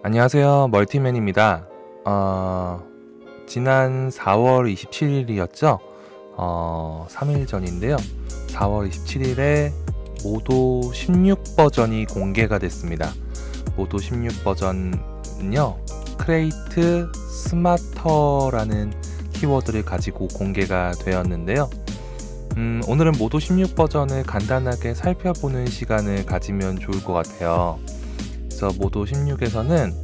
안녕하세요. 멀티맨입니다. 지난 4월 27일이었죠? 3일 전인데요. 4월 27일에 모도 16 버전이 공개가 됐습니다. 모도 16 버전은요, 크레이트 스마터라는 키워드를 가지고 공개가 되었는데요. 오늘은 모도 16 버전을 간단하게 살펴보는 시간을 가지면 좋을 것 같아요. 그래서 모도 16에서는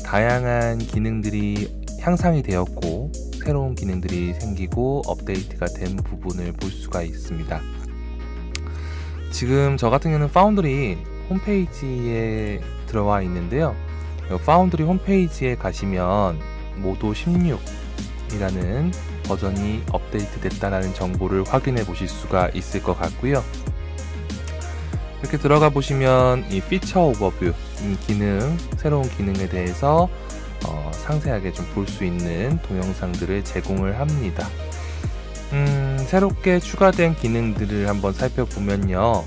다양한 기능들이 향상이 되었고 새로운 기능들이 생기고 업데이트가 된 부분을 볼 수가 있습니다. 지금 저 같은 경우는 파운드리 홈페이지에 들어와 있는데요. 파운드리 홈페이지에 가시면 모도 16이라는 버전이 업데이트 됐다는 정보를 확인해 보실 수가 있을 것 같고요. 이렇게 들어가 보시면 이 피처 오버뷰, 기능, 새로운 기능에 대해서 상세하게 좀 볼 수 있는 동영상들을 제공을 합니다. 새롭게 추가된 기능들을 한번 살펴보면요.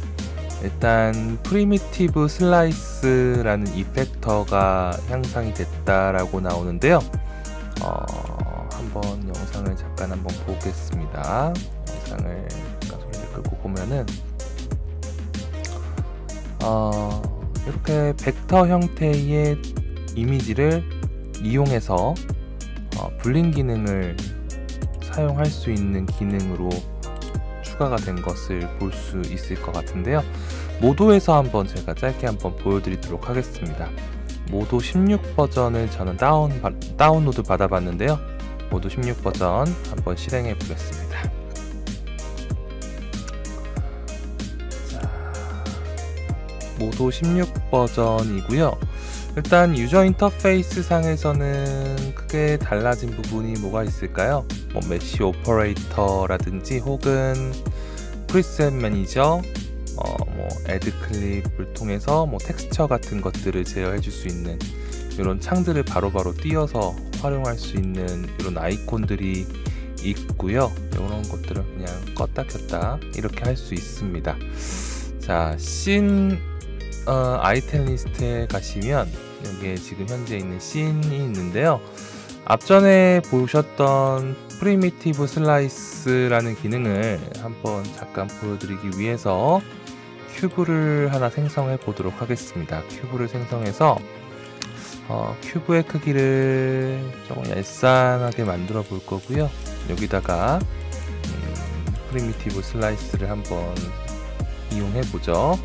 일단 프리미티브 슬라이스라는 이펙터가 향상이 됐다라고 나오는데요. 한번 영상을 잠깐 한번 보겠습니다. 영상을 잠깐 소리를 끄고 보면은 이렇게 벡터 형태의 이미지를 이용해서 불린 기능을 사용할 수 있는 기능으로 추가가 된 것을 볼 수 있을 것 같은데요. 모도에서 한번 제가 짧게 한번 보여드리도록 하겠습니다. 모도 16 버전을 저는 다운로드 받아봤는데요. 모도 16 버전 한번 실행해 보겠습니다. 모도 16 버전이고요. 일단 유저 인터페이스 상에서는 크게 달라진 부분이 뭐가 있을까요? 메시 오퍼레이터라든지 혹은 프리셋 매니저, 애드 클립을 통해서 텍스처 같은 것들을 제어해 줄 수 있는 이런 창들을 바로바로 띄어서 활용할 수 있는 이런 아이콘들이 있고요. 이런 것들을 그냥 껐다 켰다 이렇게 할 수 있습니다. 자, 아이템 리스트에 가시면 여기에 지금 현재 있는 씬이 있는데요. 앞전에 보셨던 프리미티브 슬라이스라는 기능을 한번 잠깐 보여드리기 위해서 큐브를 하나 생성해 보도록 하겠습니다. 큐브를 생성해서 큐브의 크기를 조금 얄쌍하게 만들어 볼 거고요. 여기다가 프리미티브 슬라이스를 한번 이용해 보죠.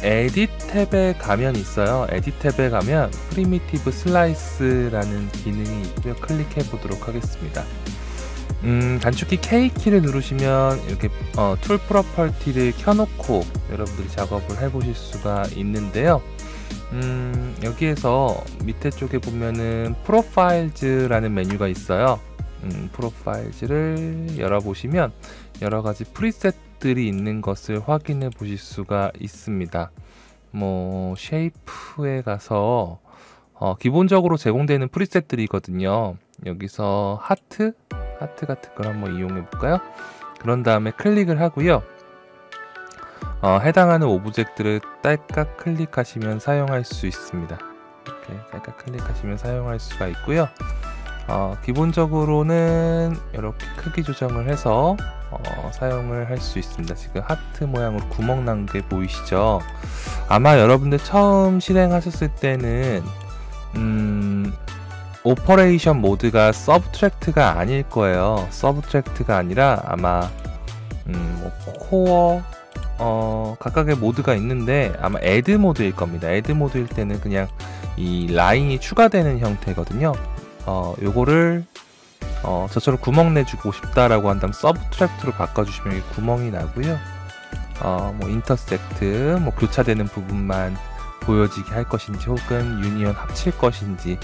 에딧 탭에 가면 있어요. 에딧 탭에 가면 프리미티브 슬라이스라는 기능이 있고요. 클릭해 보도록 하겠습니다. 단축키 K키를 누르시면 이렇게 툴 프로퍼티를 켜놓고 여러분들이 작업을 해보실 수가 있는데요. 여기에서 밑에 쪽에 보면은 프로파일즈라는 메뉴가 있어요. 프로파일즈를 열어보시면 여러가지 프리셋들이 있는 것을 확인해 보실 수가 있습니다. 쉐이프에 가서 기본적으로 제공되는 프리셋들이거든요. 여기서 하트 같은 걸 한번 이용해 볼까요? 그런 다음에 클릭을 하고요. 해당하는 오브젝트를 딸깍 클릭하시면 사용할 수 있습니다. 이렇게 딸깍 클릭하시면 사용할 수가 있고요. 기본적으로는 이렇게 크기 조정을 해서 사용을 할 수 있습니다. 지금 하트 모양으로 구멍 난 게 보이시죠? 아마 여러분들 처음 실행하셨을 때는 오퍼레이션 모드가 서브트랙트가 아닐 거예요. 서브트랙트가 아니라 아마 코어 각각의 모드가 있는데 아마 애드 모드일 겁니다. 애드 모드일 때는 그냥 이 라인이 추가되는 형태거든요. 요거를 저처럼 구멍 내주고 싶다라고 한다면 서브트랙트로 바꿔주시면 이게 구멍이 나고요. 인터섹트, 교차되는 부분만 보여지게 할 것인지 혹은 유니언 합칠 것인지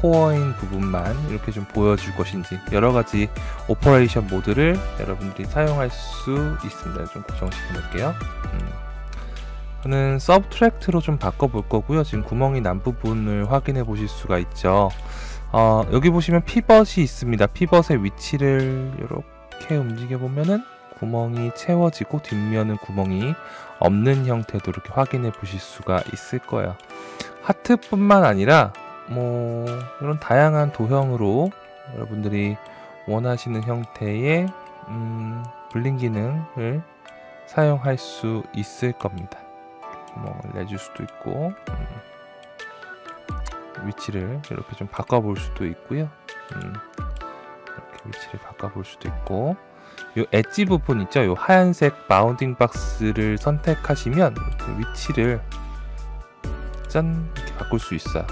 코어인 부분만 이렇게 좀 보여줄 것인지 여러가지 오퍼레이션 모드를 여러분들이 사용할 수 있습니다. 좀 고정시켜 놓을게요. 저는 서브트랙트로 좀 바꿔볼 거고요. 지금 구멍이 난 부분을 확인해 보실 수가 있죠. 여기 보시면 피벗이 있습니다. 피벗의 위치를 이렇게 움직여 보면은 구멍이 채워지고 뒷면은 구멍이 없는 형태도 이렇게 확인해 보실 수가 있을 거예요. 하트뿐만 아니라 뭐 이런 다양한 도형으로 여러분들이 원하시는 형태의 블링 기능을 사용할 수 있을 겁니다. 구멍을 내줄 수도 있고 위치를 이렇게 좀 바꿔볼 수도 있고요. 이렇게 위치를 바꿔볼 수도 있고, 요 엣지 부분 있죠? 요 하얀색 바운딩 박스를 선택하시면 이렇게 위치를 짠 이렇게 바꿀 수 있어요.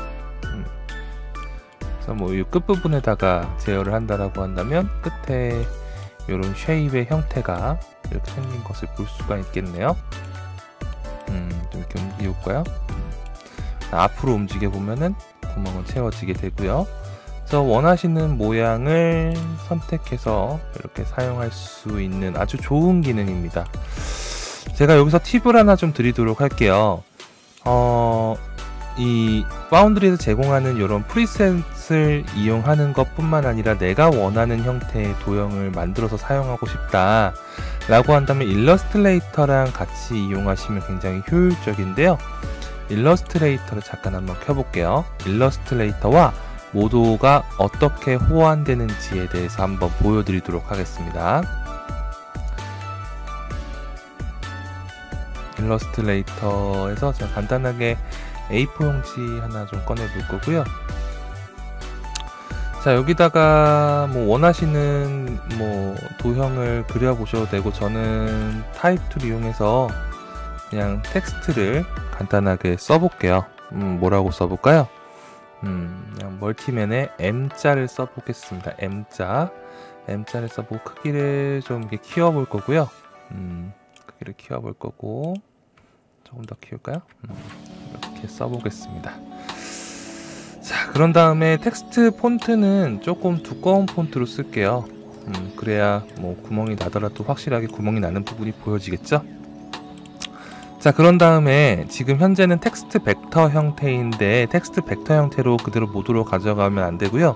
그래서 뭐 이 끝부분에다가 제어를 한다라고 한다면 끝에 이런 쉐입의 형태가 이렇게 생긴 것을 볼 수가 있겠네요. 좀 이렇게 움직여볼까요? 앞으로 움직여 보면은 구멍은 채워지게 되고요. 그래서 원하시는 모양을 선택해서 이렇게 사용할 수 있는 아주 좋은 기능입니다. 제가 여기서 팁을 하나 좀 드리도록 할게요. 이 파운드리에서 제공하는 이런 프리셋을 이용하는 것 뿐만 아니라 내가 원하는 형태의 도형을 만들어서 사용하고 싶다 라고 한다면 일러스트레이터랑 같이 이용하시면 굉장히 효율적인데요. 일러스트레이터를 잠깐 한번 켜볼게요. 일러스트레이터와 모도가 어떻게 호환되는지에 대해서 한번 보여드리도록 하겠습니다. 일러스트레이터에서 제가 간단하게 A4 용지 하나 좀 꺼내 볼 거고요. 자, 여기다가 뭐 원하시는 뭐 도형을 그려 보셔도 되고, 저는 타입 툴 이용해서 그냥 텍스트를 간단하게 써볼게요. 뭐라고 써볼까요? 그냥 멀티맨에 M자를 써보겠습니다. M자를 써보고 크기를 좀 이렇게 키워볼 거고요. 크기를 키워볼 거고, 조금 더 키울까요? 이렇게 써보겠습니다. 자, 그런 다음에 텍스트 폰트는 조금 두꺼운 폰트로 쓸게요. 그래야 뭐 구멍이 나더라도 확실하게 구멍이 나는 부분이 보여지겠죠? 자, 그런 다음에 지금 현재는 텍스트 벡터 형태인데 텍스트 벡터 형태로 그대로 모드로 가져가면 안 되고요.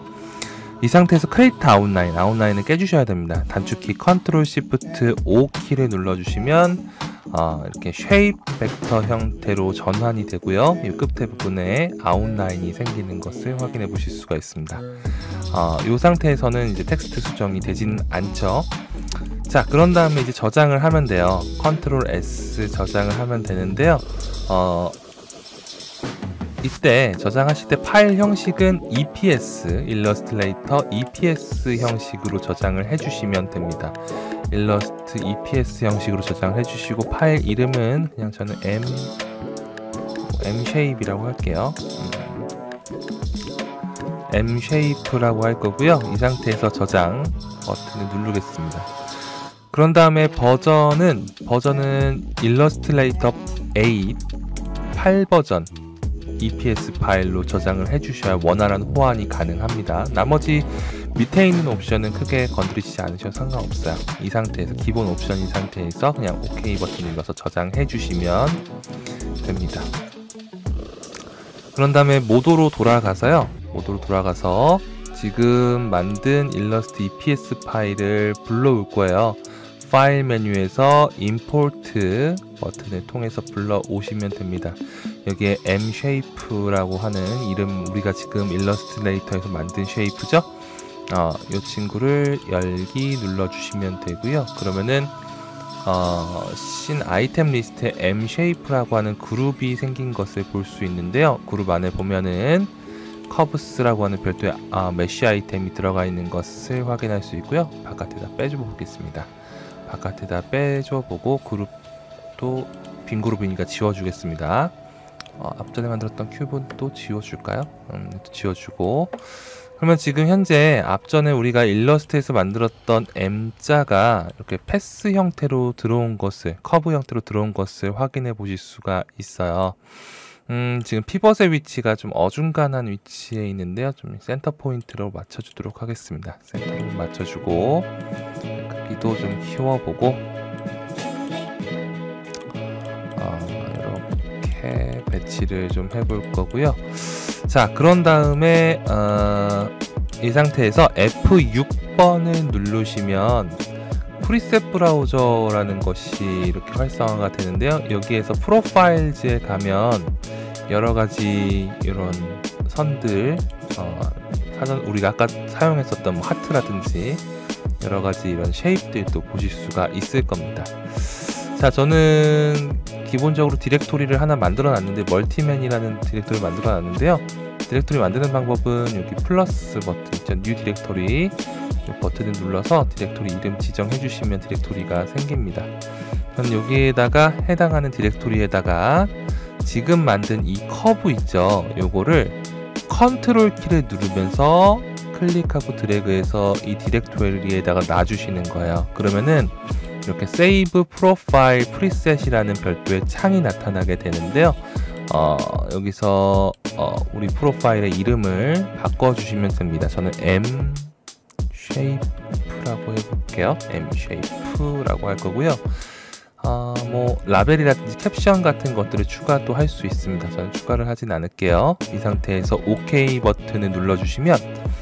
이 상태에서 크리에이트 아웃라인을 깨주셔야 됩니다. 단축키 컨트롤 시프트 O 키를 눌러주시면 이렇게 쉐입 벡터 형태로 전환이 되고요. 이 끝에 부분에 아웃라인이 생기는 것을 확인해 보실 수가 있습니다. 이 상태에서는 이제 텍스트 수정이 되지는 않죠. 자, 그런 다음에 이제 저장을 하면 돼요. 컨트롤 S 저장을 하면 되는데요. 이때 저장하실 때 파일 형식은 EPS, 일러스트레이터 EPS 형식으로 저장을 해주시면 됩니다. 일러스트 EPS 형식으로 저장을 해주시고, 파일 이름은 그냥 저는 M-Shape이라고 할게요. M-Shape라고 할 거고요. 이 상태에서 저장 버튼을 누르겠습니다. 그런 다음에 버전은 일러스트레이터 8 버전 EPS 파일로 저장을 해주셔야 원활한 호환이 가능합니다. 나머지 밑에 있는 옵션은 크게 건드리지 않으셔도 상관없어요. 이 상태에서 기본 옵션 이 상태에서 그냥 OK 버튼 눌러서 저장해 주시면 됩니다. 그런 다음에 모도로 돌아가서 지금 만든 일러스트 EPS 파일을 불러올 거예요. 파일 메뉴에서 임포트 버튼을 통해서 불러오시면 됩니다. 여기에 M-Shape라고 하는 이름, 우리가 지금 일러스트레이터에서 만든 쉐이프죠? 이 친구를 열기 눌러주시면 되고요. 그러면은 신 아이템 리스트에 M-Shape라고 하는 그룹이 생긴 것을 볼 수 있는데요. 그룹 안에 보면은 커브스라고 하는 별도의 메쉬 아이템이 들어가 있는 것을 확인할 수 있고요. 바깥에다 빼줘 보겠습니다. 바깥에다 빼줘 보고, 그룹도 빈 그룹이니까 지워주겠습니다. 앞전에 만들었던 큐브도 지워줄까요? 지워주고, 그러면 지금 현재 앞전에 우리가 일러스트에서 만들었던 M자가 이렇게 패스 형태로 들어온 것을, 커브 형태로 들어온 것을 확인해 보실 수가 있어요. 지금 피벗의 위치가 좀 어중간한 위치에 있는데요. 좀 센터 포인트로 맞춰주도록 하겠습니다. 센터로 맞춰주고, 크기도 좀 키워보고, 이렇게 배치를 좀 해볼 거고요. 자, 그런 다음에 이 상태에서 F6번을 누르시면 프리셋 브라우저라는 것이 이렇게 활성화가 되는데요. 여기에서 프로파일즈에 가면 여러가지 이런 선들, 우리가 아까 사용했었던 뭐 하트라든지 여러가지 이런 쉐입들도 보실 수가 있을 겁니다. 자, 저는 기본적으로 디렉토리를 하나 만들어 놨는데, 멀티맨이라는 디렉토리를 만들어 놨는데요. 디렉토리 만드는 방법은 여기 플러스 버튼 있죠, 뉴 디렉토리, 이 버튼을 눌러서 디렉토리 이름 지정해 주시면 디렉토리가 생깁니다. 그럼 여기에다가 해당하는 디렉토리에다가 지금 만든 이 커브 있죠, 요거를 컨트롤 키를 누르면서 클릭하고 드래그해서 이 디렉토리에다가 놔주시는 거예요. 그러면은 이렇게 세이브 프로파일 프리셋이라는 별도의 창이 나타나게 되는데요. 여기서 우리 프로파일의 이름을 바꿔주시면 됩니다. 저는 M 쉐이프라고 해볼게요. M 쉐이프라고 할 거고요. 뭐 라벨이라든지 캡션 같은 것들을 추가도 할 수 있습니다. 저는 추가를 하진 않을게요. 이 상태에서 OK 버튼을 눌러주시면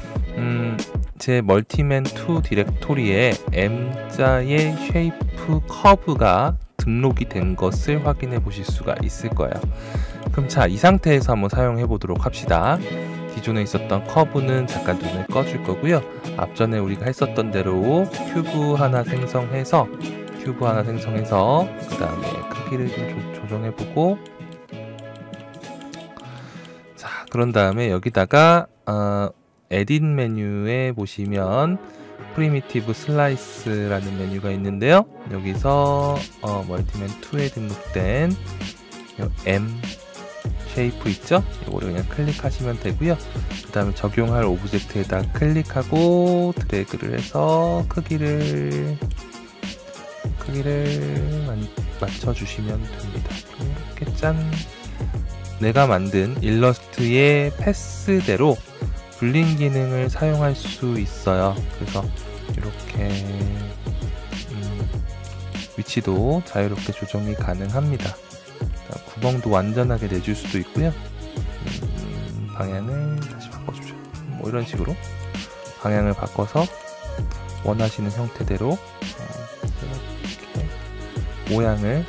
제 멀티맨 2 디렉토리에 M자의 쉐이프 커브가 등록이 된 것을 확인해 보실 수가 있을 거예요. 그럼 자, 이 상태에서 한번 사용해 보도록 합시다. 기존에 있었던 커브는 잠깐 눈을 꺼줄 거고요. 앞전에 우리가 했었던 대로 큐브 하나 생성해서 그 다음에 크기를 좀 조정해 보고, 자, 그런 다음에 여기다가 에딧 메뉴에 보시면 프리미티브 슬라이스라는 메뉴가 있는데요. 여기서 멀티맨 2에 등록된 M 쉐이프 있죠? 이거를 그냥 클릭하시면 되고요. 그 다음에 적용할 오브젝트에다 클릭하고 드래그를 해서 크기를 맞춰주시면 됩니다. 이렇게 짠! 내가 만든 일러스트의 패스대로 불린 기능을 사용할 수 있어요. 그래서 이렇게 위치도 자유롭게 조정이 가능합니다. 구멍도 완전하게 내줄 수도 있고요. 방향을 다시 바꿔주죠. 뭐 이런 식으로 방향을 바꿔서 원하시는 형태대로 이렇게 모양을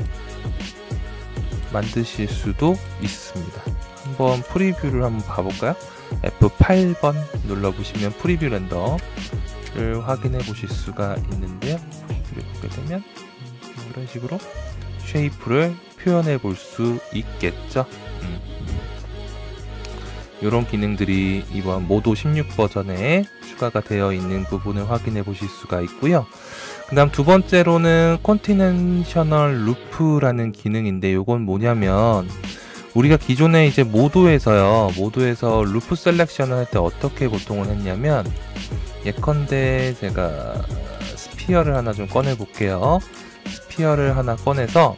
만드실 수도 있습니다. 한번 프리뷰를 한번 봐볼까요? F8번 눌러보시면 프리뷰 렌더를 확인해 보실 수가 있는데요. 프리뷰를 보게 되면 이런 식으로 쉐이프를 표현해 볼 수 있겠죠. 이런 기능들이 이번 모도 16 버전에 추가가 되어 있는 부분을 확인해 보실 수가 있고요. 그 다음 두 번째로는 컨티넨셔널 루프라는 기능인데, 이건 뭐냐면 우리가 기존에 이제 모도에서 루프 셀렉션을 할 때 어떻게 보통을 했냐면, 예컨대 제가 스피어를 하나 좀 꺼내 볼게요. 스피어를 하나 꺼내서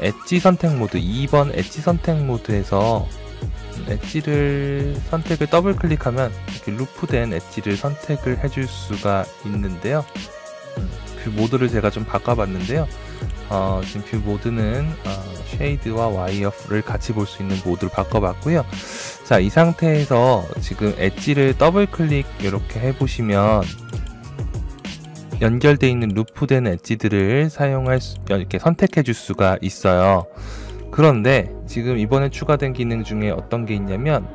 엣지 선택 모드, 2번 엣지 선택 모드에서 엣지를 선택을 더블 클릭하면 이렇게 루프된 엣지를 선택을 해줄 수가 있는데요. 뷰 모드를 제가 좀 바꿔봤는데요. 지금 뷰 모드는 쉐이드와 와이어를 같이 볼 수 있는 모드를 바꿔봤고요. 자, 이 상태에서 지금 엣지를 더블 클릭 이렇게 해보시면 연결되어 있는 루프된 엣지들을 이렇게 선택해 줄 수가 있어요. 그런데 지금 이번에 추가된 기능 중에 어떤 게 있냐면,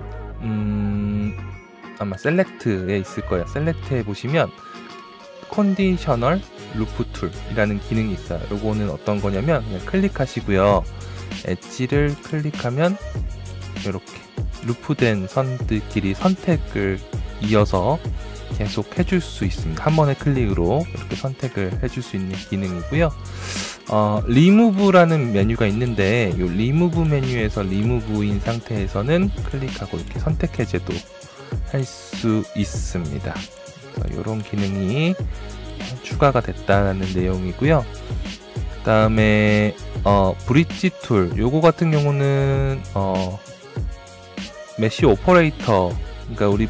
아마 셀렉트에 있을 거예요. 셀렉트에 보시면 컨디셔널 루프 툴이라는 기능이 있어요. 요거는 어떤 거냐면, 그냥 클릭하시고요. 엣지를 클릭하면 이렇게 루프된 선들끼리 선택을 이어서 계속 해줄 수 있습니다. 한 번의 클릭으로 이렇게 선택을 해줄 수 있는 기능이고요. 리무브라는 메뉴가 있는데, 이 리무브 메뉴에서 리무브인 상태에서는 클릭하고 이렇게 선택 해제도 할 수 있습니다. 이런 기능이 추가가 됐다는 내용이고요. 그 다음에 브릿지 툴, 요거 같은 경우는 메쉬 오퍼레이터, 그러니까 우리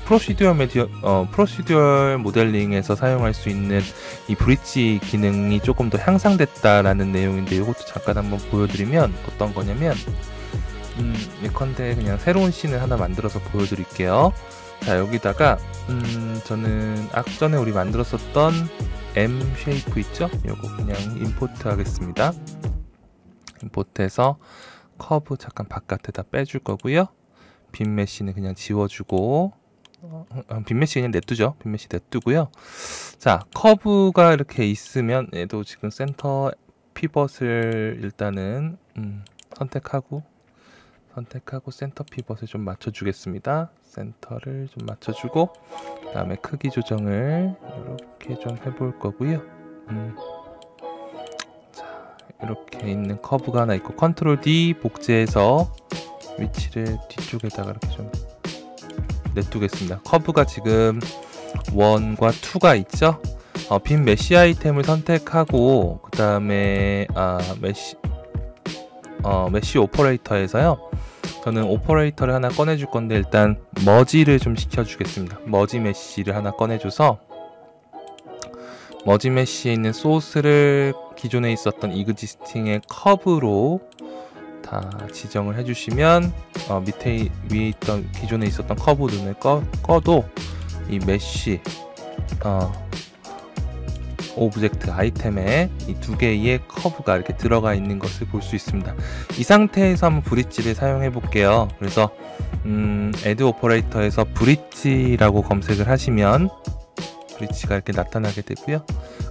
프로시듀얼 모델링에서 사용할 수 있는 이 브릿지 기능이 조금 더 향상됐다라는 내용인데, 이것도 잠깐 한번 보여드리면 어떤 거냐면, 예컨대 그냥 새로운 씬을 하나 만들어서 보여드릴게요. 자, 여기다가 저는 앞전에 우리 만들었었던 M 쉐이프 있죠? 요거 그냥 임포트 하겠습니다. 임포트해서 커브 잠깐 바깥에다 빼줄 거고요. 빈 메쉬는 그냥 지워주고, 빈 메쉬 그냥 냅두죠. 빈 메쉬 냅두고요. 자, 커브가 이렇게 있으면 얘도 지금 센터 피벗을 일단은 선택하고 센터 피벗을 좀 맞춰주겠습니다. 센터를 좀 맞춰주고, 그 다음에 크기 조정을 이렇게 좀 해볼 거고요. 자, 이렇게 있는 커브가 하나 있고, 컨트롤 D 복제해서 위치를 뒤쪽에다가 이렇게 좀 냅두겠습니다. 커브가 지금 1과 2가 있죠. 빈 메쉬 아이템을 선택하고, 그 다음에 메쉬 오퍼레이터에서요, 저는 오퍼레이터를 하나 꺼내줄 건데 일단 머지를 좀 시켜주겠습니다. 머지 메쉬를 하나 꺼내줘서 머지 메쉬에 있는 소스를 기존에 있었던 이그지스팅의 커브로 다 지정을 해주시면 밑에 위에 있던 기존에 있었던 커브 눈을 꺼도 이 메쉬 오브젝트 아이템에 이 두 개의 커브가 이렇게 들어가 있는 것을 볼 수 있습니다. 이 상태에서 한번 브릿지를 사용해 볼게요. 그래서 애드 오퍼레이터에서 브릿지라고 검색을 하시면 브릿지가 이렇게 나타나게 되고요.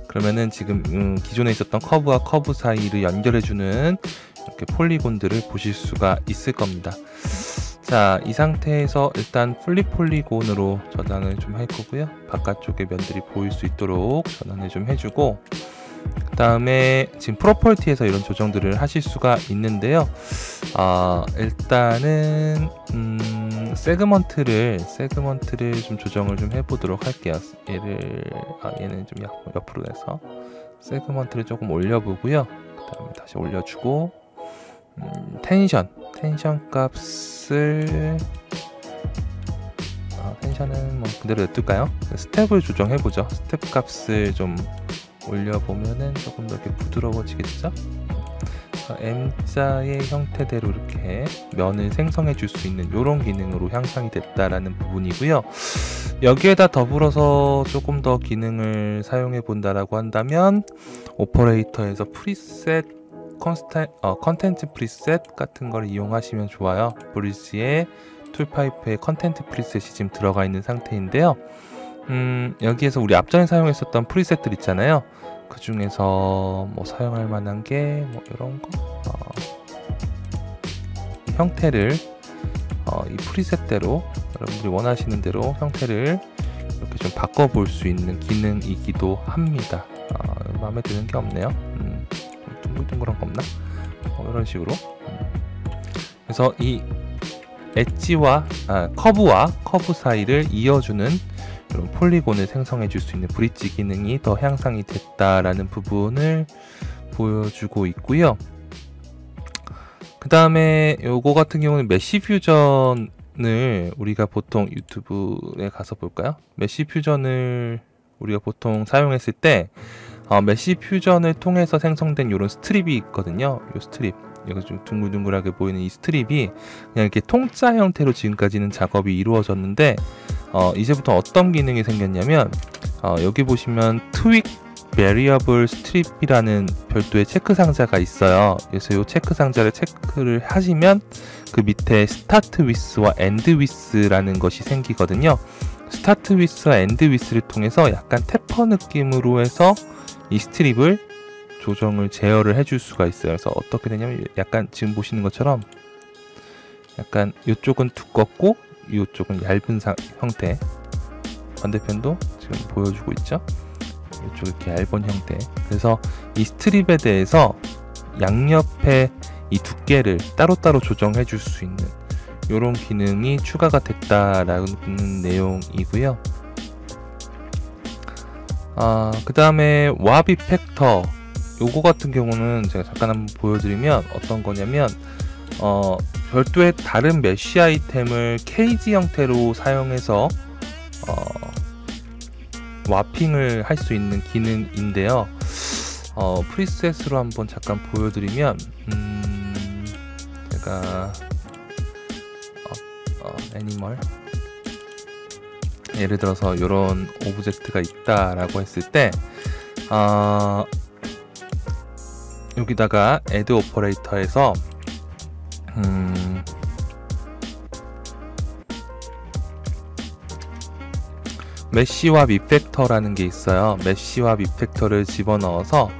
그러면은 지금 기존에 있었던 커브와 커브 사이를 연결해주는 이렇게 폴리곤들을 보실 수가 있을 겁니다. 자, 이 상태에서 일단 플립 폴리곤으로 전환을 좀 할 거고요. 바깥쪽의 면들이 보일 수 있도록 전환을 좀 해주고, 그 다음에 지금 프로퍼티에서 이런 조정들을 하실 수가 있는데요. 일단은 세그먼트를 좀 조정을 좀 해보도록 할게요. 얘는 좀 옆으로 해서 세그먼트를 조금 올려보고요. 그 다음에 다시 올려주고, 텐션 값을 텐션은 뭐 그대로 냅둘까요? 스텝을 조정해보죠. 스텝 값을 좀 올려보면은 조금 더 이렇게 부드러워지겠죠? M자의 형태대로 이렇게 면을 생성해 줄 수 있는 이런 기능으로 향상이 됐다라는 부분이고요. 여기에다 더불어서 조금 더 기능을 사용해 본다라고 한다면 오퍼레이터에서 프리셋 컨텐츠 프리셋 같은 걸 이용하시면 좋아요. 브릿지에 툴파이프에 컨텐츠 프리셋이 지금 들어가 있는 상태인데요. 여기에서 우리 앞전에 사용했었던 프리셋들 있잖아요. 그 중에서 뭐 사용할 만한 게 뭐 이런 거 형태를 이 프리셋대로 여러분들이 원하시는 대로 형태를 이렇게 좀 바꿔볼 수 있는 기능이기도 합니다. 마음에 드는 게 없네요. 둥글둥글한 거 없나? 이런 식으로. 그래서 이 엣지와 커브와 커브 사이를 이어주는 이런 폴리곤을 생성해 줄 수 있는 브릿지 기능이 더 향상이 됐다라는 부분을 보여주고 있고요. 그 다음에 요거 같은 경우는 메쉬 퓨전을 우리가 보통 유튜브에 가서 볼까요? 메쉬 퓨전을 우리가 보통 사용했을 때 메쉬 퓨전을 통해서 생성된 이런 스트립이 있거든요. 이 스트립, 여기 좀 둥글둥글하게 보이는 이 스트립이 그냥 이렇게 통짜 형태로 지금까지는 작업이 이루어졌는데, 이제부터 어떤 기능이 생겼냐면, 여기 보시면 트윅 베리어블 스트립이라는 별도의 체크 상자가 있어요. 그래서 이 체크 상자를 체크를 하시면 그 밑에 스타트 위스와 엔드 위스라는 것이 생기거든요. 스타트 위스와 엔드 위스를 통해서 약간 태퍼 느낌으로 해서 이 스트립을 조정을 제어를 해줄 수가 있어요. 그래서 어떻게 되냐면 약간 지금 보시는 것처럼 약간 이쪽은 두껍고 이쪽은 얇은 형태, 반대편도 지금 보여주고 있죠. 이쪽 이렇게 얇은 형태. 그래서 이 스트립에 대해서 양옆에 이 두께를 따로따로 조정해 줄 수 있는 이런 기능이 추가가 됐다라는 내용이고요. 그 다음에 와비 팩터, 요거 같은 경우는 제가 잠깐 한번 보여드리면 어떤 거냐면 별도의 다른 메쉬 아이템을 케이지 형태로 사용해서 와핑을 할 수 있는 기능인데요. 프리셋으로 한번 잠깐 보여드리면 제가 애니멀, 예를 들어서 이런 오브젝트가 있다라고 했을 때 여기다가 add 오퍼레이터에서 메쉬와 밋팩터라는 게 있어요. 메쉬와 밋팩터를 집어넣어서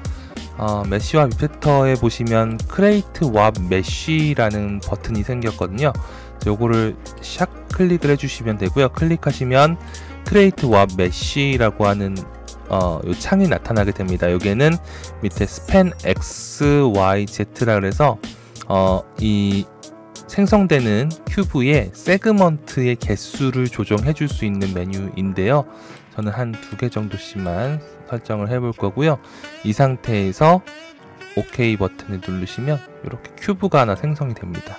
메쉬와 밋팩터에 보시면 create wap mesh라는 버튼이 생겼거든요. 요거를 샥 클릭을 해주시면 되고요. 클릭하시면 create wap mesh라고 하는 요 창이 나타나게 됩니다. 여기에는 밑에 span x, y, z라 그래서 이 생성되는 큐브의 세그먼트의 개수를 조정해 줄 수 있는 메뉴인데요. 저는 한 2개 정도씩만 설정을 해 볼 거고요. 이 상태에서 OK 버튼을 누르시면 이렇게 큐브가 하나 생성이 됩니다.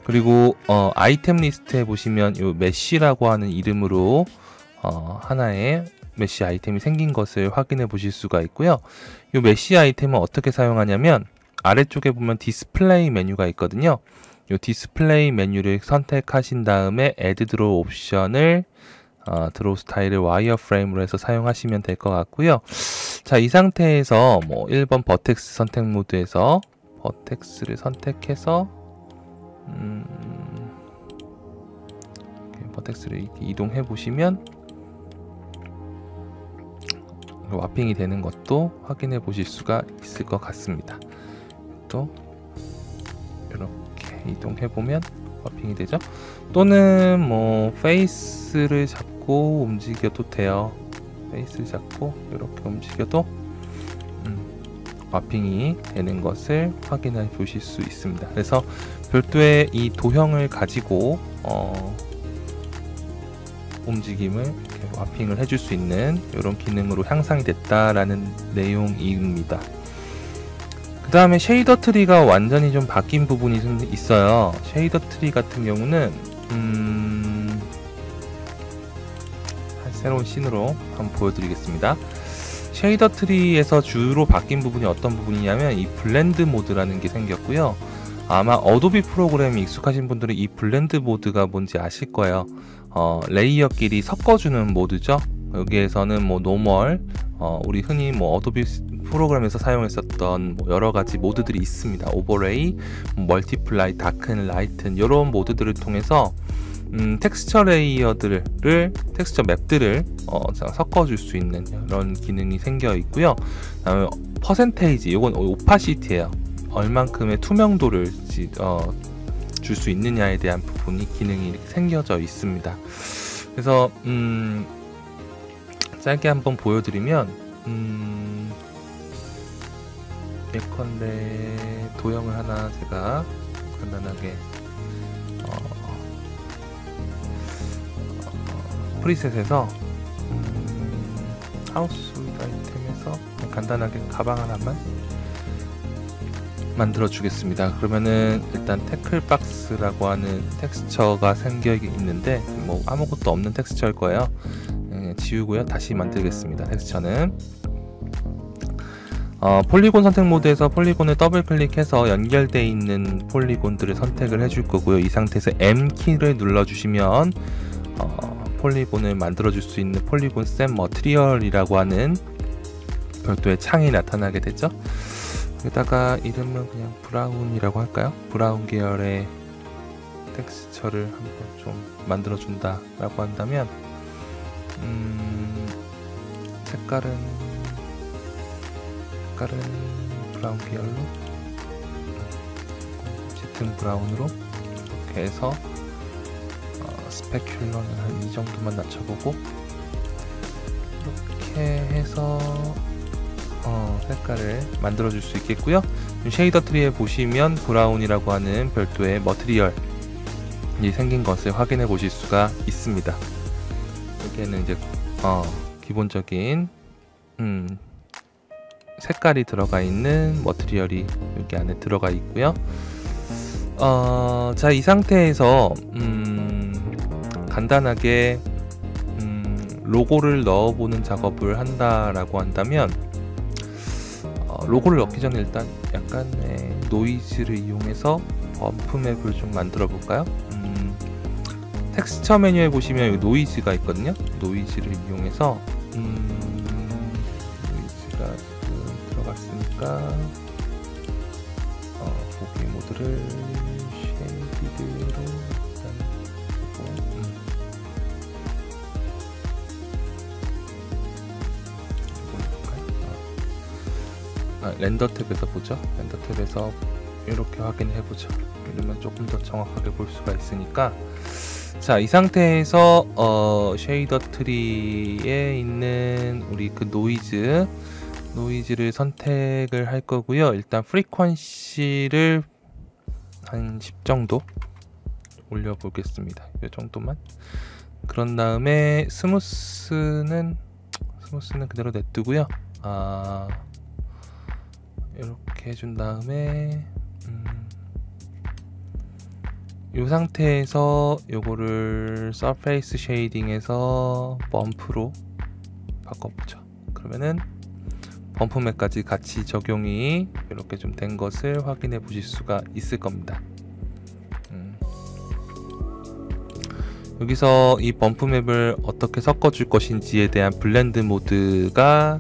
그리고 아이템 리스트에 보시면 요 메쉬라고 하는 이름으로 하나의 메쉬 아이템이 생긴 것을 확인해 보실 수가 있고요. 요 메쉬 아이템은 어떻게 사용하냐면 아래쪽에 보면 디스플레이 메뉴가 있거든요. 요 디스플레이 메뉴를 선택하신 다음에 Add Draw 옵션을 드로우 스타일을 와이어 프레임으로 해서 사용하시면 될 것 같고요. 자, 이 상태에서 뭐 1번 버텍스 선택 모드에서 버텍스를 선택해서 버텍스를 이렇게 이동해 보시면 와핑이 되는 것도 확인해 보실 수가 있을 것 같습니다. 또 이렇게 이동해 보면 와핑이 되죠. 또는 뭐 페이스를 잡고 움직여도 돼요. 페이스를 잡고 이렇게 움직여도 와핑이 되는 것을 확인해 보실 수 있습니다. 그래서 별도의 이 도형을 가지고 움직임을 이렇게 와핑을 해줄 수 있는 이런 기능으로 향상이 됐다라는 내용입니다. 그 다음에 쉐이더 트리가 완전히 좀 바뀐 부분이 있어요. 쉐이더 트리 같은 경우는 새로운 씬으로 한번 보여드리겠습니다. 쉐이더 트리에서 주로 바뀐 부분이 어떤 부분이냐면 이 블렌드 모드라는 게 생겼고요. 아마 어도비 프로그램이 익숙하신 분들은 이 블렌드 모드가 뭔지 아실 거예요. 레이어끼리 섞어주는 모드죠. 여기에서는 뭐 노멀, 우리 흔히 뭐 어도비 프로그램에서 사용했었던 뭐 여러 가지 모드들이 있습니다. 오버레이, 멀티플라이, 다큰, 라이튼 이런 모드들을 통해서 텍스처 레이어들을, 텍스처 맵들을 섞어줄 수 있는 이런 기능이 생겨 있고요. 그다음에 퍼센테이지, 이건 오파시티예요. 얼만큼의 투명도를 줄 수 있느냐에 대한 부분이 기능이 이렇게 생겨져 있습니다. 그래서 짧게 한번 보여드리면 예컨대 도형을 하나 제가 간단하게 프리셋에서 하우스 아이템에서 간단하게 가방 하나만 만들어 주겠습니다. 그러면은 일단 태클박스라고 하는 텍스처가 생겨 있는데 뭐 아무것도 없는 텍스처일 거예요. 지우고요. 다시 만들겠습니다. 텍스처는 폴리곤 선택 모드에서 폴리곤을 더블 클릭해서 연결되어 있는 폴리곤들을 선택을 해줄 거고요. 이 상태에서 M키를 눌러주시면 폴리곤을 만들어 줄 수 있는 폴리곤 셋 머티리얼이라고 하는 별도의 창이 나타나게 되죠. 여기다가 이름은 그냥 브라운이라고 할까요? 브라운 계열의 텍스처를 한번 좀 만들어 준다 라고 한다면 색깔은 브라운 계열로 짙은 브라운으로 이렇게 해서 스페큘러는 한 이 정도만 낮춰보고 이렇게 해서 색깔을 만들어 줄 수 있겠고요. 쉐이더 트리에 보시면 브라운이라고 하는 별도의 머티리얼이 생긴 것을 확인해 보실 수가 있습니다. 여기에는 이제 기본적인 색깔이 들어가 있는 머티리얼이 여기 안에 들어가 있고요. 자, 이 상태에서 간단하게 로고를 넣어보는 작업을 한다라고 한다면 로고를 넣기 전에 일단 약간의 노이즈를 이용해서 범프 맵을 좀 만들어 볼까요? 텍스처 메뉴에 보시면 노이즈가 있거든요. 노이즈를 이용해서 노이즈가 보니까 보기 모드를 쉐이디드로 일단 보고 렌더 탭에서 보죠. 렌더 탭에서 이렇게 확인해 보죠. 이러면 조금 더 정확하게 볼 수가 있으니까. 자, 이 상태에서 쉐이더 트리에 있는 우리 그 노이즈를 선택을 할 거고요. 일단 프리퀀시를 한 10 정도 올려 보겠습니다. 이 정도만. 그런 다음에 스무스는 그대로 냅두고요. 이렇게 해준 다음에 이 상태에서 요거를 서페이스 쉐이딩에서 범프로 바꿔보죠. 그러면은 범프 맵까지 같이 적용이 이렇게 좀 된 것을 확인해 보실 수가 있을 겁니다. 여기서 이 범프 맵을 어떻게 섞어줄 것인지에 대한 블렌드 모드가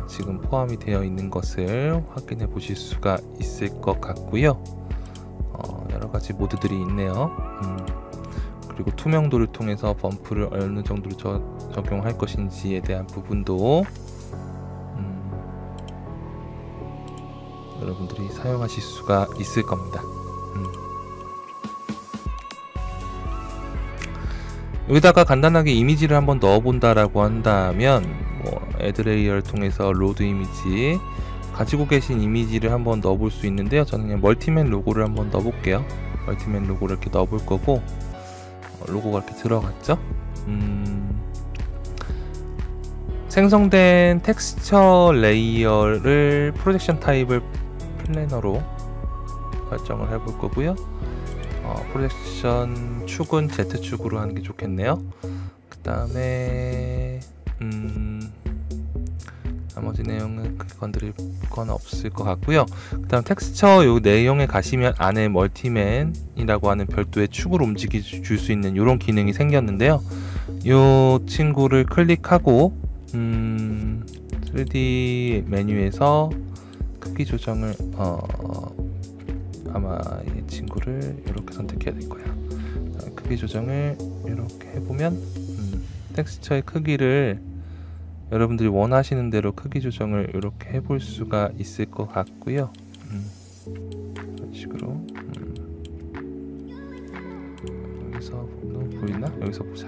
지금 포함이 되어 있는 것을 확인해 보실 수가 있을 것 같고요. 여러가지 모드들이 있네요. 그리고 투명도를 통해서 범프를 어느 정도로 적용할 것인지에 대한 부분도 여러분들이 사용하실 수가 있을 겁니다. 여기다가 간단하게 이미지를 한번 넣어 본다라고 한다면 애드 레이어를 통해서 로드 이미지 가지고 계신 이미지를 한번 넣어 볼 수 있는데요. 저는 그냥 멀티맨 로고를 한번 넣어 볼게요. 멀티맨 로고를 이렇게 넣어 볼 거고, 로고가 이렇게 들어갔죠. 생성된 텍스처 레이어를 프로젝션 타입을 플래너로 설정을 해 볼 거고요. 프로젝션 축은 Z축으로 하는 게 좋겠네요. 그 다음에 나머지 내용은 크게 건드릴 건 없을 것 같고요. 그 다음 텍스처 요 내용에 가시면 안에 멀티맨이라고 하는 별도의 축으로 움직여 줄 수 있는 이런 기능이 생겼는데요. 요 친구를 클릭하고 3D 메뉴에서 크기 조정을 아마 이 친구를 이렇게 선택해야 될 거예요. 크기 조정을 이렇게 해보면 텍스처의 크기를 여러분들이 원하시는 대로 크기 조정을 이렇게 해볼 수가 있을 것 같고요. 이런 식으로 여기서 보이나? 여기서 보자.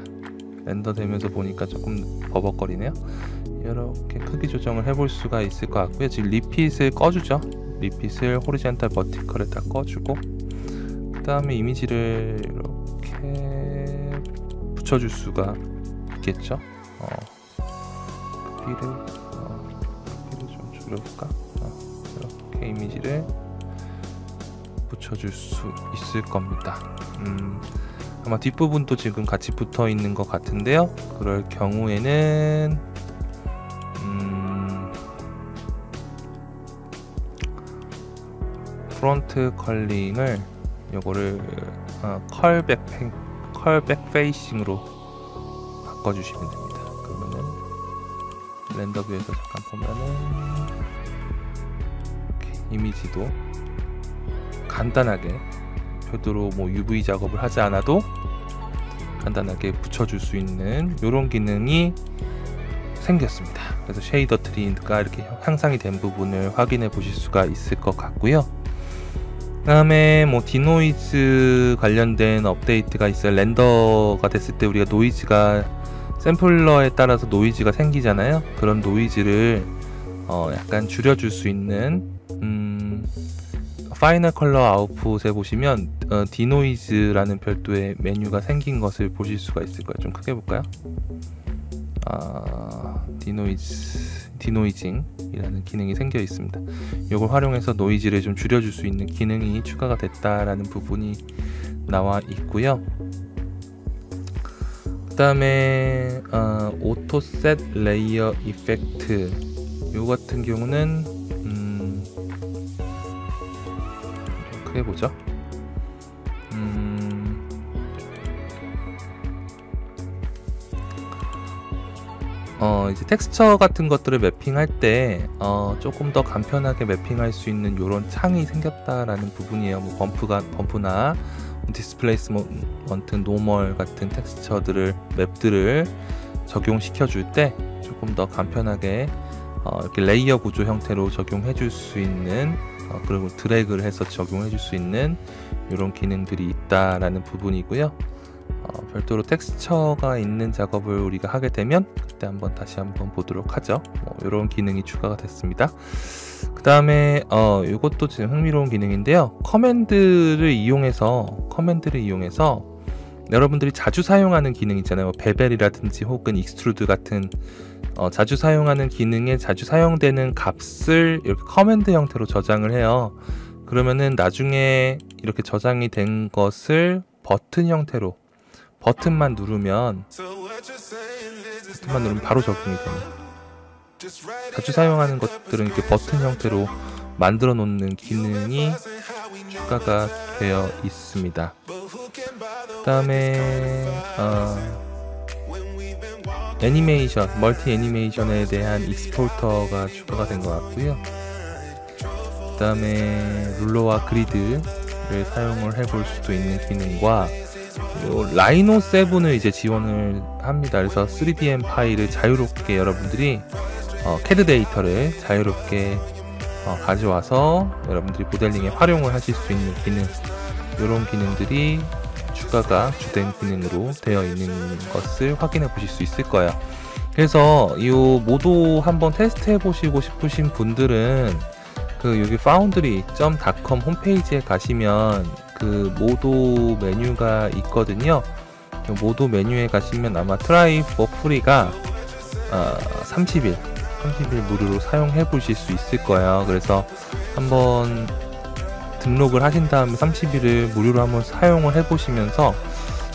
렌더 되면서 보니까 조금 버벅거리네요. 이렇게 크기 조정을 해볼 수가 있을 것 같고요. 지금 리핏을 꺼주죠. 리핏을 호리젠탈 버티컬에 다 꺼주고, 그 다음에 이미지를 이렇게 붙여줄 수가 있겠죠. 크기를 좀 줄여볼까? 이렇게 이미지를 붙여줄 수 있을 겁니다. 아마 뒷부분도 지금 같이 붙어 있는 것 같은데요. 그럴 경우에는 프론트 컬링을 요거를 컬백 페이싱으로 바꿔주시면 됩니다. 그러면은 렌더 뷰에서 잠깐 보면은 이렇게 이미지도 간단하게 별도로 뭐 UV 작업을 하지 않아도 간단하게 붙여줄 수 있는 이런 기능이 생겼습니다. 그래서 쉐이더 트리가 이렇게 향상이 된 부분을 확인해 보실 수가 있을 것 같고요. 그 다음에 뭐 디노이즈 관련된 업데이트가 있어요. 렌더가 됐을 때 우리가 노이즈가 샘플러에 따라서 노이즈가 생기잖아요. 그런 노이즈를 약간 줄여줄 수 있는 파이널 컬러 아웃풋에 보시면 디노이즈라는 별도의 메뉴가 생긴 것을 보실 수가 있을 거예요. 좀 크게 볼까요? 디노이징이라는 기능이 생겨 있습니다. 이걸 활용해서 노이즈를 좀 줄여줄 수 있는 기능이 추가가 됐다라는 부분이 나와 있고요. 그 다음에 오토 셋 레이어 이펙트 요 같은 경우는 좀 크게 보죠. 이제 텍스처 같은 것들을 매핑할 때 조금 더 간편하게 매핑할 수 있는 요런 창이 생겼다라는 부분이에요. 뭐 범프나 디스플레이스먼트, 노멀 같은 텍스처들을 맵들을 적용시켜 줄 때 조금 더 간편하게 이렇게 레이어 구조 형태로 적용해 줄 수 있는 그리고 드래그를 해서 적용해 줄 수 있는 이런 기능들이 있다라는 부분이고요. 별도로 텍스처가 있는 작업을 우리가 하게 되면 그때 다시 한번 보도록 하죠. 이런 기능이 추가가 됐습니다. 그 다음에 이것도 지금 흥미로운 기능인데요. 커맨드를 이용해서 여러분들이 자주 사용하는 기능 있잖아요. 베벨이라든지 혹은 익스트루드 같은 자주 사용하는 기능에 자주 사용되는 값을 이렇게 커맨드 형태로 저장을 해요. 그러면은 나중에 이렇게 저장이 된 것을 버튼 형태로 버튼만 누르면 바로 적용이 됩니다. 자주 사용하는 것들은 이렇게 버튼 형태로 만들어 놓는 기능이 추가가 되어 있습니다. 그 다음에 애니메이션, 멀티 애니메이션에 대한 익스포터가 추가가 된 것 같고요. 그 다음에 룰러와 그리드를 사용을 해볼 수도 있는 기능과 라이노 7을 이제 지원을 합니다. 그래서 3DM 파일을 자유롭게 여러분들이 CAD 데이터를 자유롭게 가져와서 여러분들이 모델링에 활용을 하실 수 있는 기능, 이런 기능들이 추가가 주된 기능으로 되어 있는 것을 확인해 보실 수 있을 거예요. 그래서 이 모도 한번 테스트 해 보시고 싶으신 분들은 여기 foundry.com 홈페이지에 가시면 그 모도 메뉴가 있거든요. 모도 메뉴에 가시면 아마 트라이 포 프리가 30일 무료로 사용해 보실 수 있을 거예요. 그래서 한번 등록을 하신 다음에 30일을 무료로 한번 사용을 해 보시면서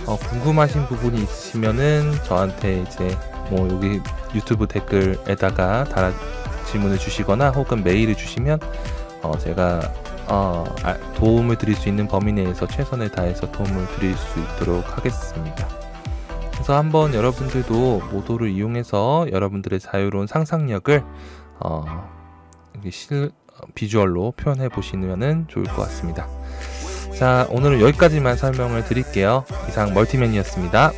궁금하신 부분이 있으시면은 저한테 이제 여기 유튜브 댓글에다가 질문을 주시거나 혹은 메일을 주시면 제가 도움을 드릴 수 있는 범위 내에서 최선을 다해서 도움을 드릴 수 있도록 하겠습니다. 그래서 한번 여러분들도 모도를 이용해서 여러분들의 자유로운 상상력을 비주얼로 표현해 보시면 좋을 것 같습니다. 자, 오늘은 여기까지만 설명을 드릴게요. 이상 멀티맨이었습니다.